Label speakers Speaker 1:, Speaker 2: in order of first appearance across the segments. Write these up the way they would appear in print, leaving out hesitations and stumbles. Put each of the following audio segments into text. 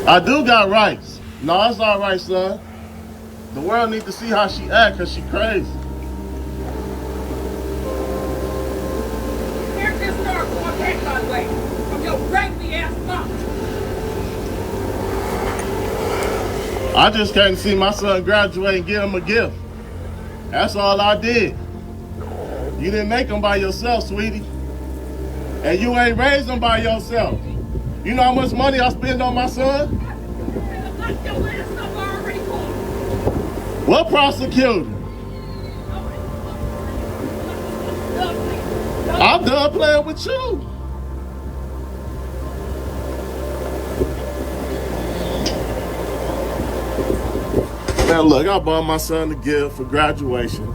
Speaker 1: I do got rights. No, it's all right, son. The world need to see how she act, cause she crazy.
Speaker 2: Here's this star going back that way from your raggedy ass mouth.
Speaker 1: I just came to see my son graduate and give him a gift. That's all I did. You didn't make him by yourself, sweetie. And you ain't raised him by yourself. You know how much money I spend on my son?
Speaker 2: Like your ass somewhere already caught.
Speaker 1: What prosecutor? I'm done playing with you. Now look, I bought my son a gift for graduation,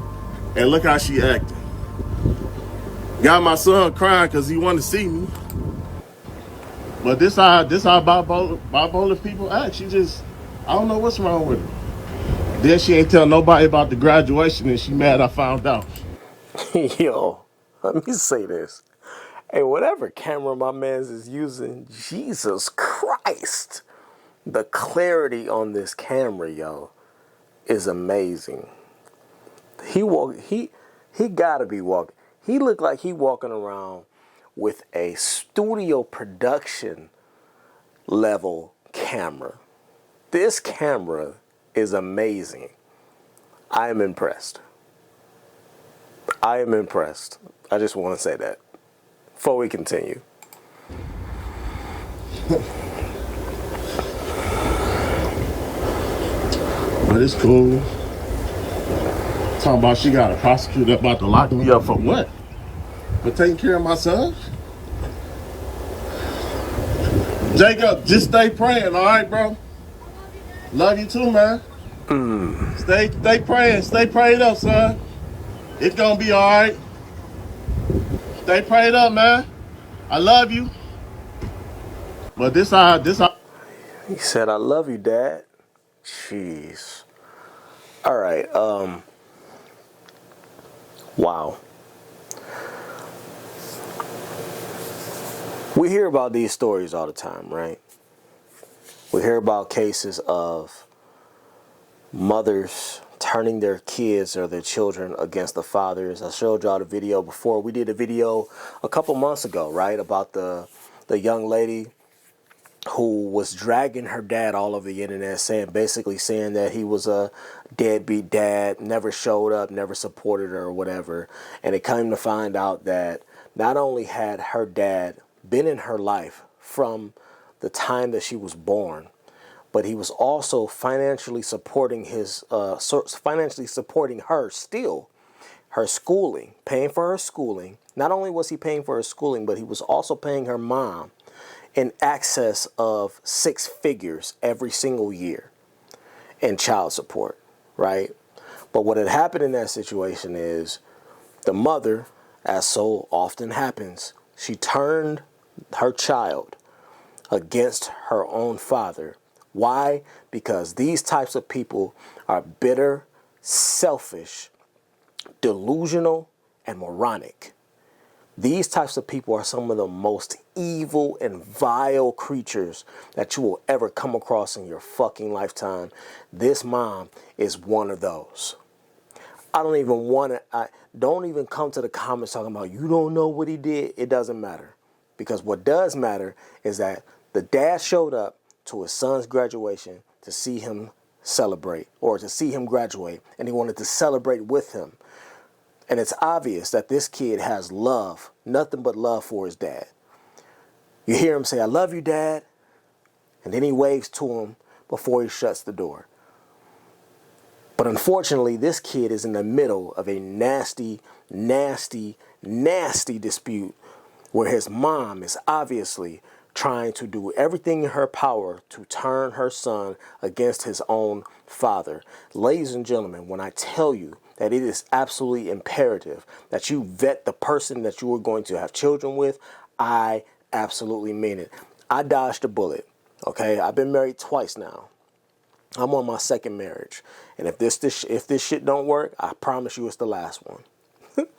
Speaker 1: and look how she acting. Got my son crying because he wanted to see me. But this how bipolar people act. She just, I don't know what's wrong with her. Then she ain't tell nobody about the graduation, and she mad I found out.
Speaker 3: Yo, let me say this. Hey, whatever camera my man's is using, Jesus Christ. The clarity on this camera, yo, is amazing. He gotta be walking. He looked like he walking around with a studio production level camera. This camera is amazing. I am impressed. I am impressed. I just want to say that before we continue.
Speaker 1: But it's cool. Talking about she got a prosecutor about to lock me up for what? For taking care of my son? Jacob, just stay praying, all right, bro? Love you too, man. Stay praying. Stay prayed up, son. It's gonna be all right. Stay prayed up, man. I love you. But this how.
Speaker 3: He said, "I love you, Dad." Jeez. All right. Wow. We hear about these stories all the time, right? We hear about cases of mothers turning their kids or their children against the fathers. I showed y'all the video before. We did a video a couple months ago, right, about the young lady who was dragging her dad all over the internet, basically saying that he was a deadbeat dad, never showed up, never supported her or whatever. And it came to find out that not only had her dad been in her life from the time that she was born, but he was also financially supporting financially supporting her still, her schooling, paying for her schooling. Not only was he paying for her schooling, but he was also paying her mom in excess of 6 figures every single year in child support, right? But what had happened in that situation is the mother, as so often happens, she turned her child against her own father. Why? Because these types of people are bitter, selfish, delusional, and moronic. These types of people are some of the most evil and vile creatures that you will ever come across in your fucking lifetime. This mom is one of those. I don't even come to the comments talking about you don't know what he did. It doesn't matter. Because what does matter is that the dad showed up to his son's graduation to see him celebrate or to see him graduate, and he wanted to celebrate with him. And it's obvious that this kid has love, nothing but love for his dad. You hear him say, "I love you, Dad." And then he waves to him before he shuts the door. But unfortunately, this kid is in the middle of a nasty, nasty, nasty dispute where his mom is obviously trying to do everything in her power to turn her son against his own father. Ladies and gentlemen, when I tell you that it is absolutely imperative that you vet the person that you are going to have children with, I absolutely mean it. I dodged a bullet, okay? I've been married twice now. I'm on my second marriage. And if this shit don't work, I promise you it's the last one.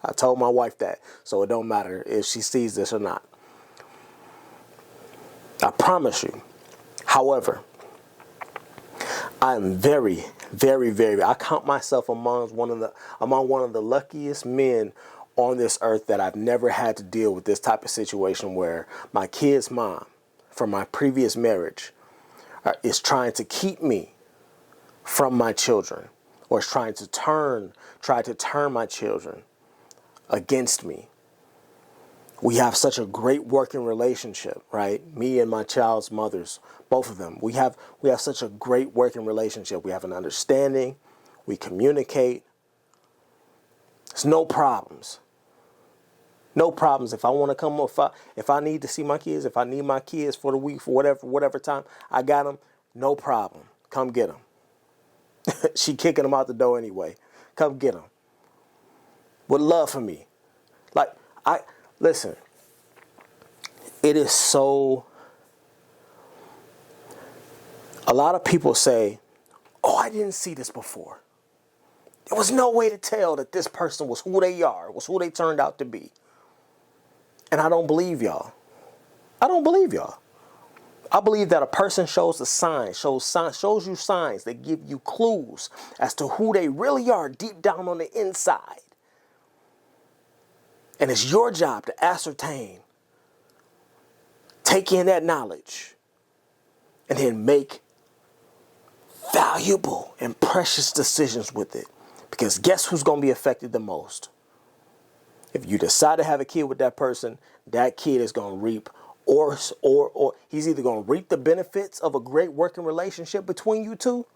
Speaker 3: I told my wife that, so it don't matter if she sees this or not. I promise you. However, I'm very, very, very, I count myself among one of the luckiest men on this earth that I've never had to deal with this type of situation where my kid's mom from my previous marriage is trying to keep me from my children, or is try to turn my children against me. We have such a great working relationship, right? Me and my child's mothers, both of them. We have such a great working relationship. We have an understanding. We communicate. There's no problems. No problems. If I want to come, if I need to see my kids, if I need my kids for the week, for whatever time, I got them. No problem. Come get them. She kicking them out the door anyway. Come get them. With love for me. Listen, it is so, a lot of people say, oh, I didn't see this before. There was no way to tell that this person was who they are, was who they turned out to be. And I don't believe y'all. I don't believe y'all. I believe that a person shows you signs that give you clues as to who they really are deep down on the inside. And it's your job to ascertain, take in that knowledge, and then make valuable and precious decisions with it. Because guess who's going to be affected the most? If you decide to have a kid with that person, that kid is going to reap, or he's either going to reap the benefits of a great working relationship between you two,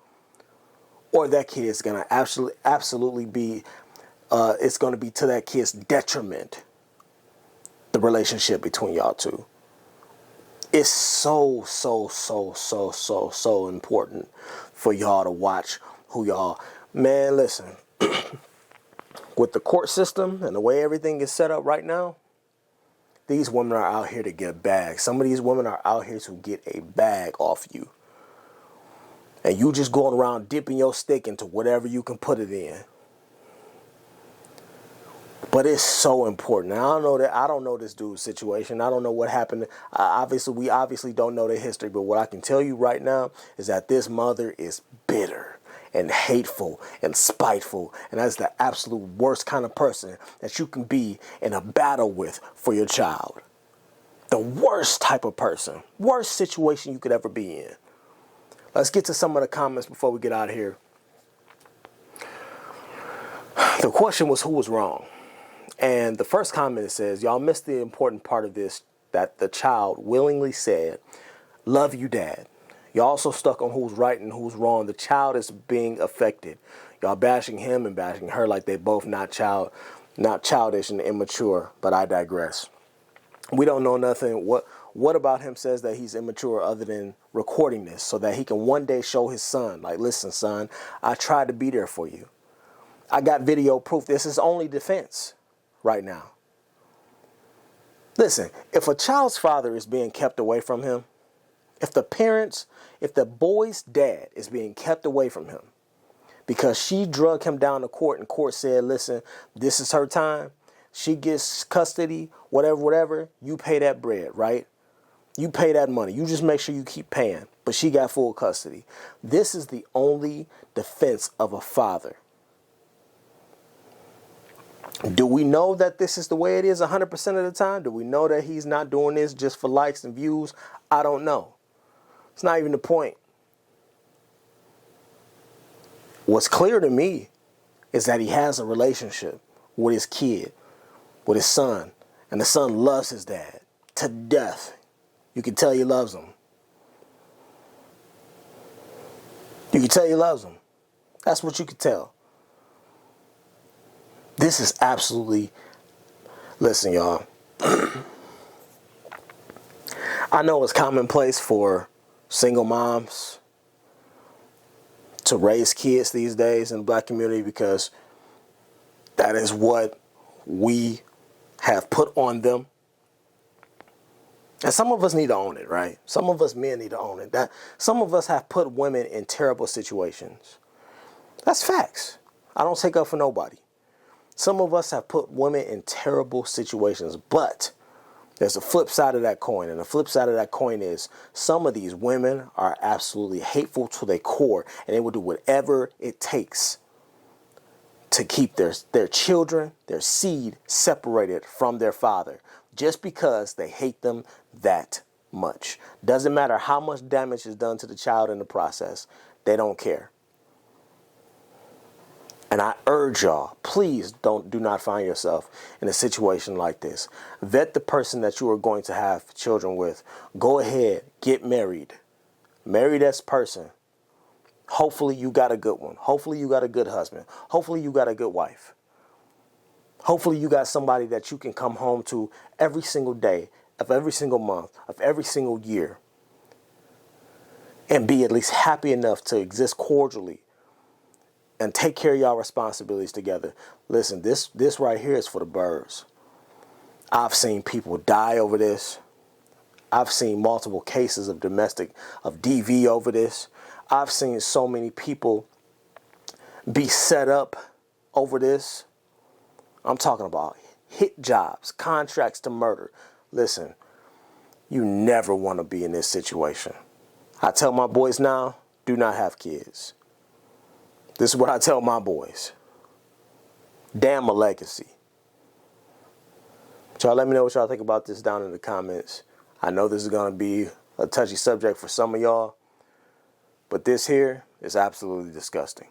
Speaker 3: or that kid is going to absolutely be, it's going to be to that kid's detriment, the relationship between y'all two. It's so important for y'all to watch who y'all, man, listen, with the court system and the way everything is set up right now, these women are out here to get a bag. Some of these women are out here to get a bag off you. And you just going around dipping your stick into whatever you can put it in. But it's so important. Now, I don't know this dude's situation. I don't know what happened. We obviously don't know the history. But what I can tell you right now is that this mother is bitter and hateful and spiteful. And that's the absolute worst kind of person that you can be in a battle with for your child. The worst type of person. Worst situation you could ever be in. Let's get to some of the comments before we get out of here. The question was, who was wrong? And the first comment says, y'all missed the important part of this, that the child willingly said, love you, Dad. Y'all also stuck on who's right and who's wrong. The child is being affected. Y'all bashing him and bashing her like they both not childish and immature, but I digress. We don't know nothing. What about him says that he's immature other than recording this so that he can one day show his son, like, listen, son, I tried to be there for you. I got video proof. This is only defense right now. Listen, if a child's father is being kept away from him, if the boy's dad is being kept away from him because she drug him down to court and court said, listen, this is her time. She gets custody, whatever, you pay that bread, right? You pay that money. You just make sure you keep paying. But she got full custody. This is the only defense of a father. Do we know that this is the way it is 100% of the time? Do we know that he's not doing this just for likes and views? I don't know. It's not even the point. What's clear to me is that he has a relationship with his kid, with his son, and the son loves his dad to death. You can tell he loves him. You can tell he loves him. That's what you can tell. This is absolutely, listen, y'all. I know it's commonplace for single moms to raise kids these days in the black community because that is what we have put on them. And some of us need to own it, right? Some of us men need to own it. That some of us have put women in terrible situations. That's facts. I don't take up for nobody. Some of us have put women in terrible situations, but There's a flip side of that coin, and the flip side of that coin is some of these women are absolutely hateful to their core, and they will do whatever it takes to keep their children, their seed separated from their father, just because they hate them that much. Doesn't matter how much damage is done to the child in the process, they don't care. And I urge y'all, please do not find yourself in a situation like this. Vet the person that you are going to have children with. Go ahead, get married. Marry this person. Hopefully you got a good one. Hopefully you got a good husband. Hopefully you got a good wife. Hopefully you got somebody that you can come home to every single day, of every single month, of every single year, and be at least happy enough to exist cordially and take care of y'all responsibilities together. Listen, this right here is for the birds. I've seen people die over this. I've seen multiple cases of DV over this. I've seen so many people be set up over this. I'm talking about hit jobs, contracts to murder. Listen, you never want to be in this situation. I tell my boys now, do not have kids. This is what I tell my boys. Damn a legacy. Y'all let me know what y'all think about this down in the comments. I know this is going to be a touchy subject for some of y'all, but this here is absolutely disgusting.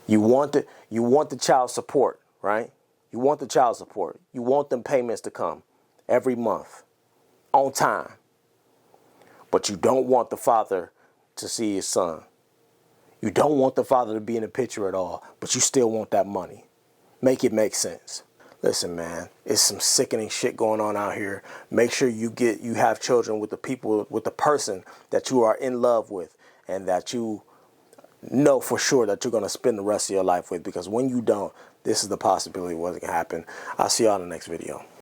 Speaker 3: You want the child support, right? You want the child support. You want them payments to come every month on time. But you don't want the father to see his son. You don't want the father to be in the picture at all, but you still want that money. Make it make sense. Listen, man, it's some sickening shit going on out here. Make sure you have children with the person that you are in love with, and that you know for sure that you're going to spend the rest of your life with, because when you don't, this is the possibility of what's going to happen. I'll see y'all in the next video.